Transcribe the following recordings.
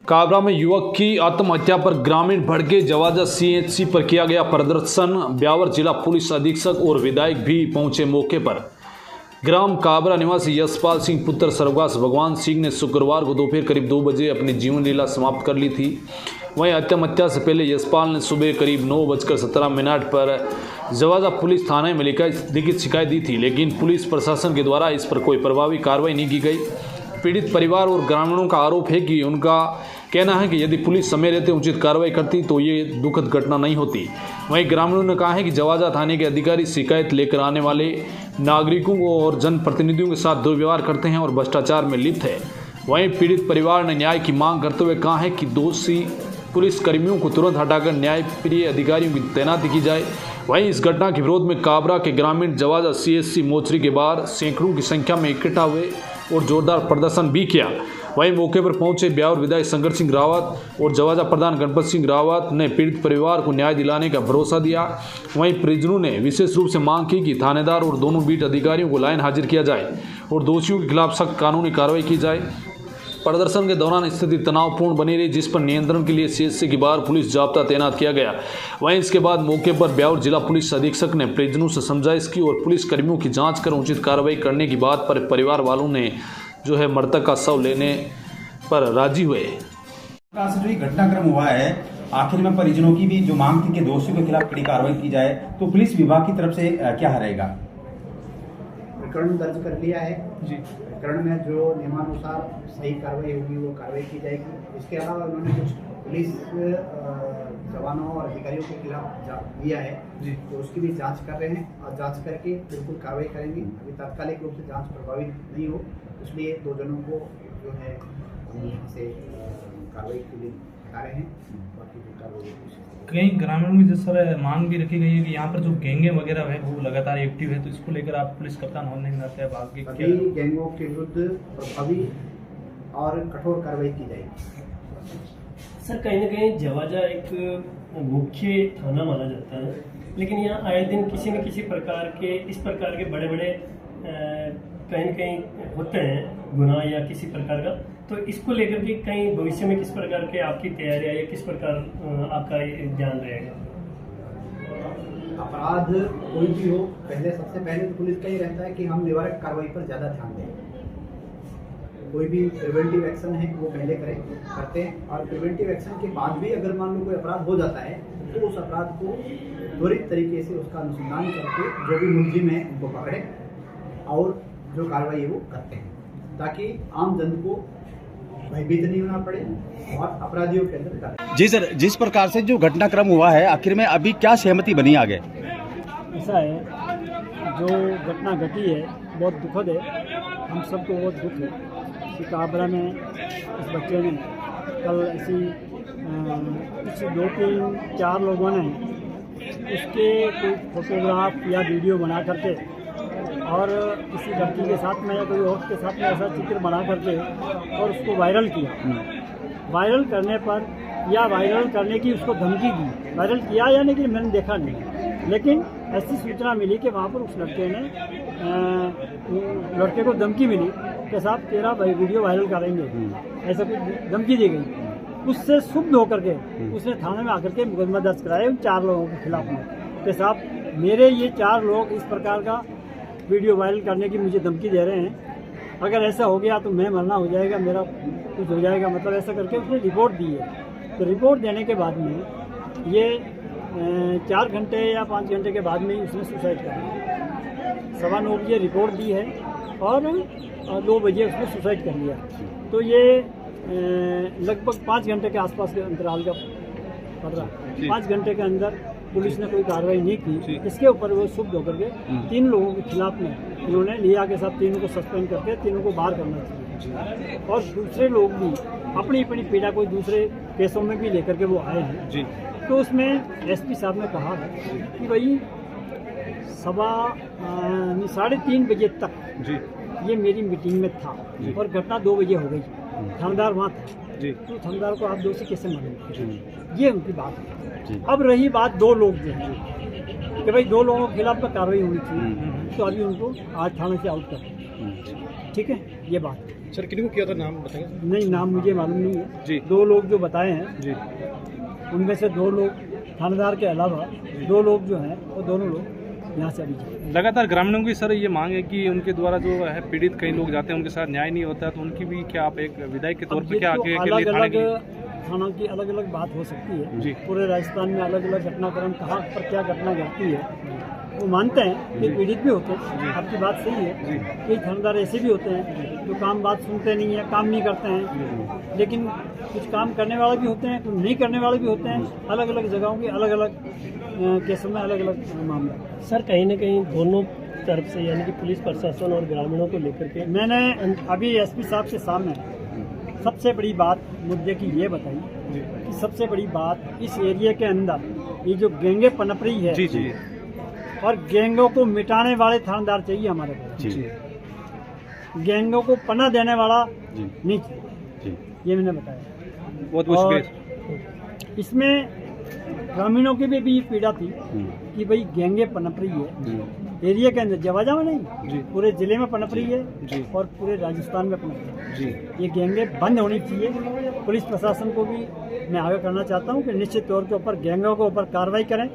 काबरा में युवक की आत्महत्या पर ग्रामीण भड़के, जवाजा सीएचसी पर किया गया प्रदर्शन। ब्यावर जिला पुलिस अधीक्षक और विधायक भी पहुंचे मौके पर। ग्राम काबरा निवासी यशपाल सिंह पुत्र सर्वगास भगवान सिंह ने शुक्रवार को दोपहर करीब 2 बजे अपनी जीवन लीला समाप्त कर ली थी। वहीं आत्महत्या से पहले यशपाल ने सुबह करीब 9:17 पर जवाजा पुलिस थाने में लिखित शिकायत दी थी, लेकिन पुलिस प्रशासन के द्वारा इस पर कोई प्रभावी कार्रवाई नहीं की गई। पीड़ित परिवार और ग्रामीणों का आरोप है कि उनका कहना है कि यदि पुलिस समय रहते उचित कार्रवाई करती तो ये दुखद घटना नहीं होती। वहीं ग्रामीणों ने कहा है कि जवाजा थाने के अधिकारी शिकायत लेकर आने वाले नागरिकों को और जनप्रतिनिधियों के साथ दुर्व्यवहार करते हैं और भ्रष्टाचार में लिप्त है। वहीं पीड़ित परिवार ने न्याय की मांग करते हुए कहा है कि दोषी पुलिस कर्मियों को तुरंत हटाकर न्यायप्रिय अधिकारियों की तैनाती की जाए। वहीं इस घटना के विरोध में काबरा के ग्रामीण जवाजा सीएचसी मोर्चे के बाहर सैकड़ों की संख्या में इकट्ठा हुए और जोरदार प्रदर्शन भी किया। वहीं मौके पर पहुंचे ब्यावर विधायक शंकर सिंह रावत और जवाजा प्रधान गणपत सिंह रावत ने पीड़ित परिवार को न्याय दिलाने का भरोसा दिया। वहीं परिजनों ने विशेष रूप से मांग की कि थानेदार और दोनों बीट अधिकारियों को लाइन हाजिर किया जाए और दोषियों के खिलाफ सख्त कानूनी कार्रवाई की जाए। प्रदर्शन के दौरान स्थिति तनावपूर्ण बनी रही, जिस पर नियंत्रण के लिए सीएचसी के बाहर पुलिस जाब्ता तैनात किया गया। वहीं इसके बाद मौके पर ब्यावर जिला पुलिस अधीक्षक ने परिजनों से समझाइश की और पुलिस कर्मियों की जांच कर उचित कार्रवाई करने की बात पर परिवार वालों ने जो है मृतक का शव लेने पर राजी हुए। जो घटनाक्रम हुआ है, आखिर में परिजनों की भी जो मांग थी कि दोषियों के खिलाफ कड़ी कार्रवाई की जाए, तो पुलिस विभाग की तरफ से क्या रहेगा? प्रकरण दर्ज कर लिया है जी। प्रकरण में जो नियमानुसार सही कार्रवाई होगी वो कार्रवाई की जाएगी। इसके अलावा उन्होंने कुछ पुलिस जवानों और अधिकारियों के खिलाफ दिया है जी, तो उसकी भी जांच कर रहे हैं और जांच करके बिल्कुल कार्रवाई करेंगे। अभी तात्कालिक रूप से जांच प्रभावित नहीं हो, इसलिए 2 जनों को जो है यहाँ से कार्रवाई के लिए हटा रहे हैं। बाकी जो कार्रवाई कई ग्रामीणों की जिस तरह मांग भी रखी गई है कि यहाँ पर जो गैंगे वगैरह है वो लगातार एक्टिव है, तो इसको लेकर आप पुलिस कप्तान होने के नाते बाकी सभी गैंगों के विरुद्ध प्रभावी और कठोर कार्रवाई की जाएगी। सर, कहीं ना कहीं जवाजा एक मुख्य थाना माना जाता है, लेकिन यहाँ आए दिन किसी न किसी प्रकार के इस प्रकार के बड़े बड़े कहीं न कहीं होते हैं गुनाह या किसी प्रकार का, तो इसको लेकर के कहीं भविष्य में किस प्रकार के आपकी तैयारियां या किस प्रकार आपका ध्यान रहेगा? अपराध कोई भी हो, सबसे पहले तो पुलिस का ही रहता है कि हम निवारक कार्रवाई पर ज़्यादा ध्यान दें। कोई भी प्रिवेंटिव एक्शन है वो पहले करते हैं, और प्रिवेंटिव एक्शन के बाद भी अगर मान लो कोई अपराध हो जाता है तो उस अपराध को त्वरित तरीके से उसका अनुसंधान करके जो भी मुलजिम है उनको पकड़े और जो कार्रवाई है वो करते हैं, ताकि आम जन को भयभीत नहीं होना पड़े और अपराधियों के अंदर। जी सर, जिस प्रकार से जो घटनाक्रम हुआ है, आखिर में अभी क्या सहमति बनी आगे? ऐसा है, जो घटना घटी है बहुत दुखद है, हम सबको बहुत दुख है कि काबरा में इस बच्चे ने कल ऐसी कुछ 2-3-4 लोगों ने उसके कोई फोटोग्राफ या वीडियो बना करके और किसी लड़की के साथ में या कोई और के साथ में ऐसा चित्र बना करके और उसको वायरल किया। वायरल करने पर या वायरल करने की उसको धमकी दी, वायरल किया या नहीं कि मैंने देखा नहीं, लेकिन ऐसी सूचना मिली कि वहाँ पर उस लड़के ने लड़के को धमकी मिली कि साहब तेरा वीडियो वायरल करेंगे, ऐसा कुछ धमकी दी गई। उससे क्षुब्ध होकर के उसने थाने में आकर के मुकदमा दर्ज कराया उन 4 लोगों के खिलाफ में कि साहब मेरे ये 4 लोग इस प्रकार का वीडियो वायरल करने की मुझे धमकी दे रहे हैं, अगर ऐसा हो गया तो मैं मरना हो जाएगा, मेरा कुछ हो जाएगा, मतलब ऐसा करके उसने रिपोर्ट दी है। तो रिपोर्ट देने के बाद में ये 4 घंटे या 5 घंटे के बाद में ही उसने सुसाइड कर लिया। 9:15 बजे रिपोर्ट दी है और 2 बजे उसने सुसाइड कर लिया। तो ये लगभग 5 घंटे के आसपास के अंतराल का पड़ रहा। 5 घंटे के अंदर पुलिस ने कोई कार्रवाई नहीं की। इसके ऊपर वो शुद्ध होकर के 3 लोगों के खिलाफ में उन्होंने लिया के साथ 3 को सस्पेंड करके 3 को बाहर करना चाहिए, और दूसरे लोग भी अपनी अपनी पीड़ा कोई दूसरे केसों में भी लेकर के वो आए हैं जी। तो उसमें एसपी साहब ने कहा कि भाई 3:30 बजे तक जी ये मेरी मीटिंग में था और घटना 2 बजे हो गई, थानेदार वहाँ था जी, तो थानेदार को आप दोषी कैसे मानेंगे? ये उनकी बात है। अब रही बात 2 लोग जो हैं कि भाई 2 लोगों के खिलाफ तो कार्रवाई होनी चाहिए, तो अभी उनको आज थाने से आउट कर ठीक है, ये बात। सर किनको किया था, नाम बताएंगे? नहीं, नाम मुझे मालूम नहीं है जी। 2 लोग जो बताए हैं जी। उनमें से 2 लोग थानेदार के अलावा 2 लोग जो हैं वो दोनों लोग यहाँ से अभी जाए। लगातार ग्रामीणों की सर ये मांग है कि उनके द्वारा जो है पीड़ित कई लोग जाते हैं, उनके साथ न्याय नहीं होता, तो उनकी भी क्या आप एक विधायक के तौर पर क्या आगे के लिए थाने की थाना की अलग अलग बात हो सकती है जी। पूरे राजस्थान में अलग अलग घटनाक्रम कहाँ पर क्या घटना घटती है वो मानते हैं कि पीड़ित भी होते हैं। आपकी बात सही है, कई थानेदार ऐसे भी होते हैं जो काम बात सुनते नहीं है, काम नहीं करते हैं, लेकिन कुछ काम करने वाले भी होते हैं, कुछ नहीं करने वाले भी होते हैं। अलग अलग जगहों के अलग अलग केसों में अलग अलग मामला। सर कहीं ना कहीं दोनों तरफ से यानी कि पुलिस प्रशासन और ग्रामीणों को लेकर के मैंने अभी एसपी साहब के सामने सबसे बड़ी बात मुद्दे की ये बताई कि सबसे बड़ी बात इस एरिया के अंदर ये जो गैंगे पनप रही है जी जी और गैंगों को मिटाने वाले थानेदार चाहिए हमारे पास। जी गैंगों को पनाह देने वाला जी नहीं चाहिए, जी। ये मैंने बताया। बहुत बहुत और शुक्रिया। इसमें ग्रामीणों की भी पीड़ा थी कि भाई गैंगे पनप रही है एरिया के अंदर, जवाजा में नहीं, पूरे जिले में पनप रही है और पूरे राजस्थान में पनप रही है। जी। ये गैंगे बंद होनी चाहिए। पुलिस प्रशासन को भी मैं आगे करना चाहता हूँ कि निश्चित तौर के ऊपर गैंगों के ऊपर कार्रवाई करें।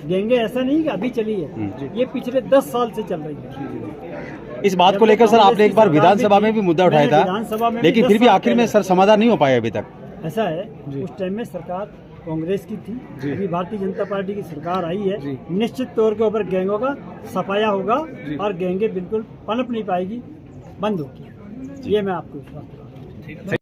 गैंगे ऐसा नहीं कि अभी चली है, ये पिछले 10 साल से चल रही है। इस बात को लेकर सर आपने एक बार विधानसभा में भी मुद्दा उठाया था, लेकिन फिर भी आखिर में सर समाधान नहीं हो पाया अभी तक। ऐसा है, उस टाइम में सरकार कांग्रेस की थी, अभी भारतीय जनता पार्टी की सरकार आई है। निश्चित तौर के ऊपर गैंगों का सफाया होगा और गैंगे बिल्कुल पनप नहीं पाएगी, बंद होगी। ये मैं आपको विश्वास दिलाता हूं।